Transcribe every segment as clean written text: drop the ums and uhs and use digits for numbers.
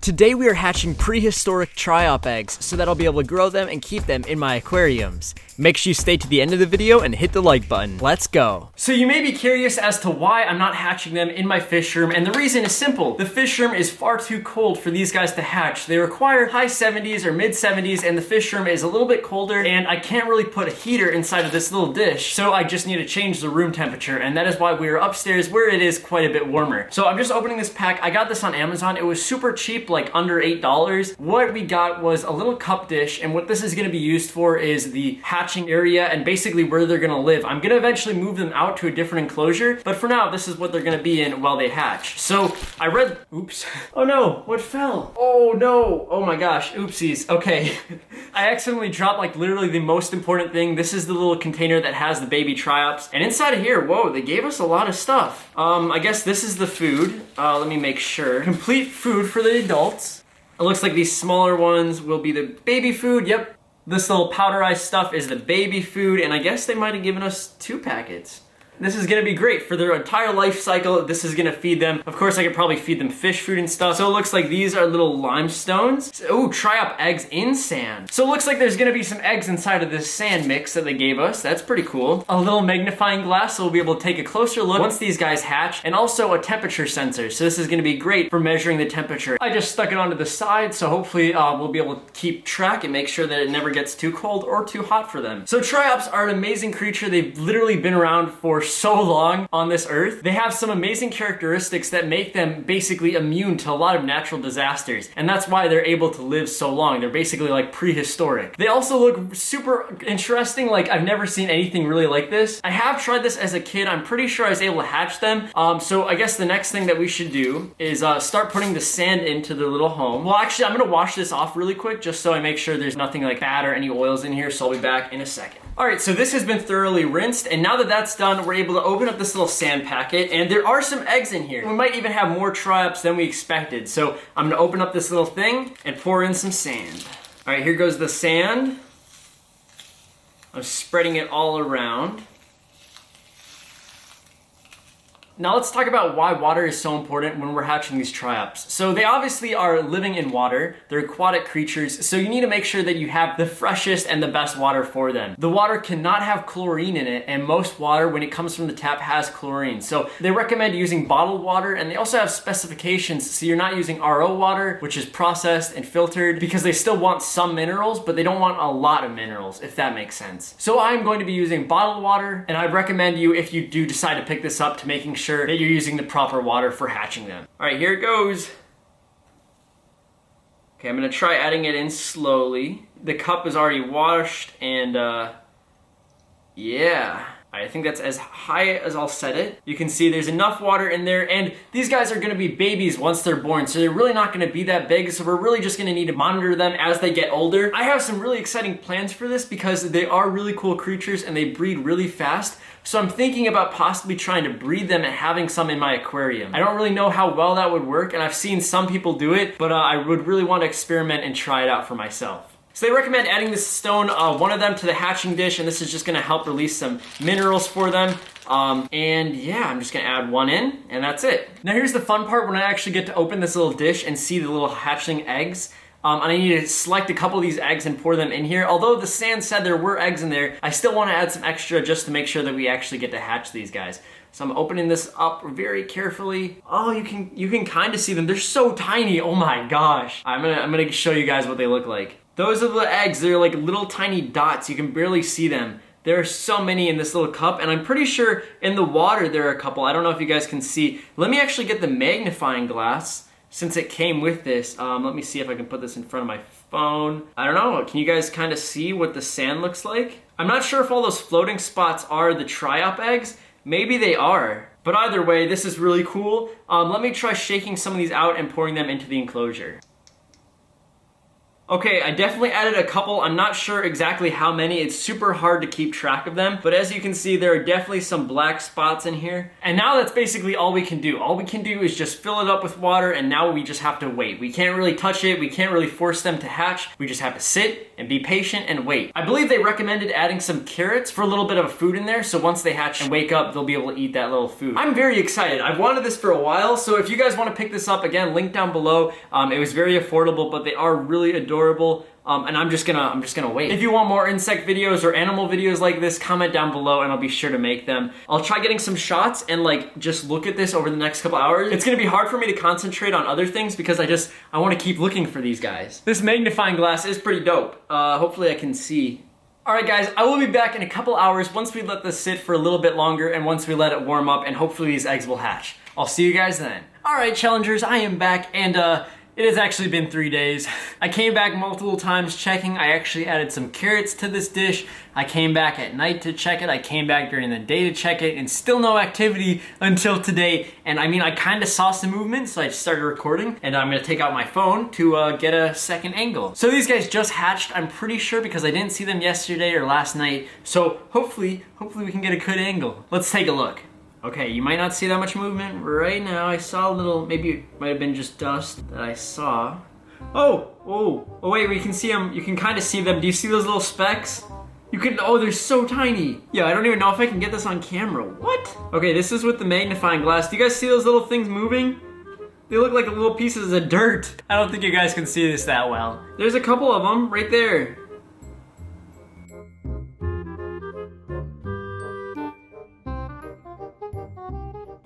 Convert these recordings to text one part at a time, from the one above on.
Today we are hatching prehistoric Triop eggs so that I'll be able to grow them and keep them in my aquariums. Make sure you stay to the end of the video and hit the like button. Let's go. So you may be curious as to why I'm not hatching them in my fish room, and the reason is simple. The fish room is far too cold for these guys to hatch. They require high 70s or mid 70s, and the fish room is a little bit colder, and I can't really put a heater inside of this little dish, so I just need to change the room temperature, and that is why we are upstairs where it is quite a bit warmer. So I'm just opening this pack. I got this on Amazon. It was super cheap, like under $8. What we got was a little cup dish, and what this is gonna be used for is the hatching area and basically where they're gonna live. I'm gonna eventually move them out to a different enclosure, but for now, this is what they're gonna be in while they hatch. So I read, oops. Oh no, what fell? Oh no, oh my gosh, oopsies, okay. I accidentally dropped like literally the most important thing. This is the little container that has the baby Triops, and inside of here, whoa, they gave us a lot of stuff. I guess this is the food. Let me make sure. Complete food for the adults. It looks like these smaller ones will be the baby food, yep. This little powderized stuff is the baby food, and I guess they might have given us 2 packets. This is gonna be great for their entire life cycle. This is gonna feed them. Of course, I could probably feed them fish food and stuff. So it looks like these are little limestones. Oh, Triop eggs in sand. So it looks like there's gonna be some eggs inside of this sand mix that they gave us. That's pretty cool. A little magnifying glass, so we'll be able to take a closer look once these guys hatch, and also a temperature sensor. So this is gonna be great for measuring the temperature. I just stuck it onto the side, so hopefully we'll be able to keep track and make sure that it never gets too cold or too hot for them. So Triops are an amazing creature. They've literally been around for so long on this earth. They have some amazing characteristics that make them basically immune to a lot of natural disasters, and that's why they're able to live so long. They're basically like prehistoric. They also look super interesting. Like, I've never seen anything really like this. I have tried this as a kid. I'm pretty sure I was able to hatch them. So I guess the next thing that we should do is start putting the sand into their little home. Well, actually, I'm gonna wash this off really quick just so I make sure there's nothing like bad or any oils in here, so I'll be back in a second. All right, so this has been thoroughly rinsed, and now that that's done, we're able to open up this little sand packet, and there are some eggs in here. We might even have more Triops than we expected. So I'm gonna open up this little thing and pour in some sand. All right, here goes the sand. I'm spreading it all around. Now let's talk about why water is so important when we're hatching these Triops. So they obviously are living in water. They're aquatic creatures, so you need to make sure that you have the freshest and the best water for them. The water cannot have chlorine in it, and most water, when it comes from the tap, has chlorine. So they recommend using bottled water, and they also have specifications, so you're not using RO water, which is processed and filtered, because they still want some minerals, but they don't want a lot of minerals, if that makes sense. So I'm going to be using bottled water, and I'd recommend you, if you do decide to pick this up, to making sure that you're using the proper water for hatching them. All right, here it goes. Okay, I'm gonna try adding it in slowly. The cup is already washed, and yeah. I think that's as high as I'll set it. You can see there's enough water in there, and these guys are gonna be babies once they're born, so they're really not gonna be that big, so we're really just gonna need to monitor them as they get older. I have some really exciting plans for this because they are really cool creatures and they breed really fast, so I'm thinking about possibly trying to breed them and having some in my aquarium. I don't really know how well that would work, and I've seen some people do it, but I would really want to experiment and try it out for myself. So they recommend adding this stone, one of them, to the hatching dish, and this is just gonna help release some minerals for them. And yeah, I'm just gonna add one in, and that's it. Now here's the fun part when I actually get to open this little dish and see the little hatchling eggs. And I need to select a couple of these eggs and pour them in here. Although the sand said there were eggs in there, I still wanna add some extra just to make sure that we actually get to hatch these guys. So I'm opening this up very carefully. Oh, you can kind of see them. They're so tiny, oh my gosh. I'm gonna show you guys what they look like. Those are the eggs. They're like little tiny dots. You can barely see them. There are so many in this little cup, and I'm pretty sure in the water there are a couple. I don't know if you guys can see. Let me actually get the magnifying glass since it came with this. Let me see if I can put this in front of my phone. I don't know, can you guys kind of see what the sand looks like? I'm not sure if all those floating spots are the Triop eggs. Maybe they are. But either way, this is really cool. Let me try shaking some of these out and pouring them into the enclosure. Okay, I definitely added a couple. I'm not sure exactly how many. It's super hard to keep track of them. But as you can see, there are definitely some black spots in here. And now that's basically all we can do. All we can do is just fill it up with water, and now we just have to wait. We can't really touch it. We can't really force them to hatch. We just have to sit and be patient and wait. I believe they recommended adding some carrots for a little bit of food in there, so once they hatch and wake up, they'll be able to eat that little food. I'm very excited. I've wanted this for a while, so if you guys want to pick this up, again, link down below. It was very affordable, but they are really adorable. And I'm just gonna wait. If you want more insect videos or animal videos like this, comment down below and I'll be sure to make them. I'll try getting some shots and like just look at this over the next couple hours. It's gonna be hard for me to concentrate on other things because I want to keep looking for these guys. This magnifying glass is pretty dope. Hopefully I can see. Alright guys, I will be back in a couple hours once we let this sit for a little bit longer and once we let it warm up, and hopefully these eggs will hatch. I'll see you guys then. Alright challengers, I am back, and it has actually been 3 days. I came back multiple times checking. I actually added some carrots to this dish. I came back at night to check it. I came back during the day to check it, and still no activity until today. And I mean, I kind of saw some movement, so I started recording, and I'm gonna take out my phone to get a second angle. So these guys just hatched, I'm pretty sure, because I didn't see them yesterday or last night. So hopefully we can get a good angle. Let's take a look. Okay, you might not see that much movement right now. I saw a little, maybe it might have been just dust that I saw. Oh wait, we can see them. You can kind of see them. Do you see those little specks? You can, oh, they're so tiny. Yeah, I don't even know if I can get this on camera. What? Okay, this is with the magnifying glass. Do you guys see those little things moving? They look like little pieces of dirt. I don't think you guys can see this that well. There's a couple of them right there.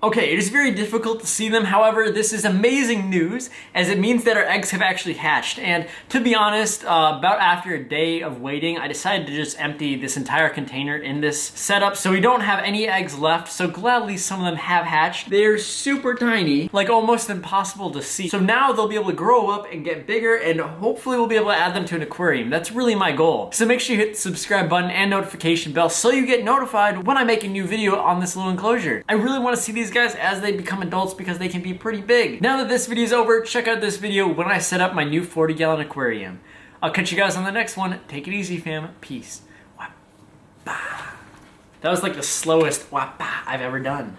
Okay, it is very difficult to see them. However, this is amazing news, as it means that our eggs have actually hatched. And to be honest, about after a day of waiting, I decided to just empty this entire container in this setup, so we don't have any eggs left. So gladly some of them have hatched. They're super tiny, like almost impossible to see. So now they'll be able to grow up and get bigger, and hopefully we'll be able to add them to an aquarium. That's really my goal. So make sure you hit the subscribe button and notification bell so you get notified when I make a new video on this little enclosure. I really want to see these guys as they become adults because they can be pretty big. Now that this video is over, check out this video when I set up my new 40-gallon aquarium. I'll catch you guys on the next one. Take it easy, fam. Peace. That was like the slowest I've ever done.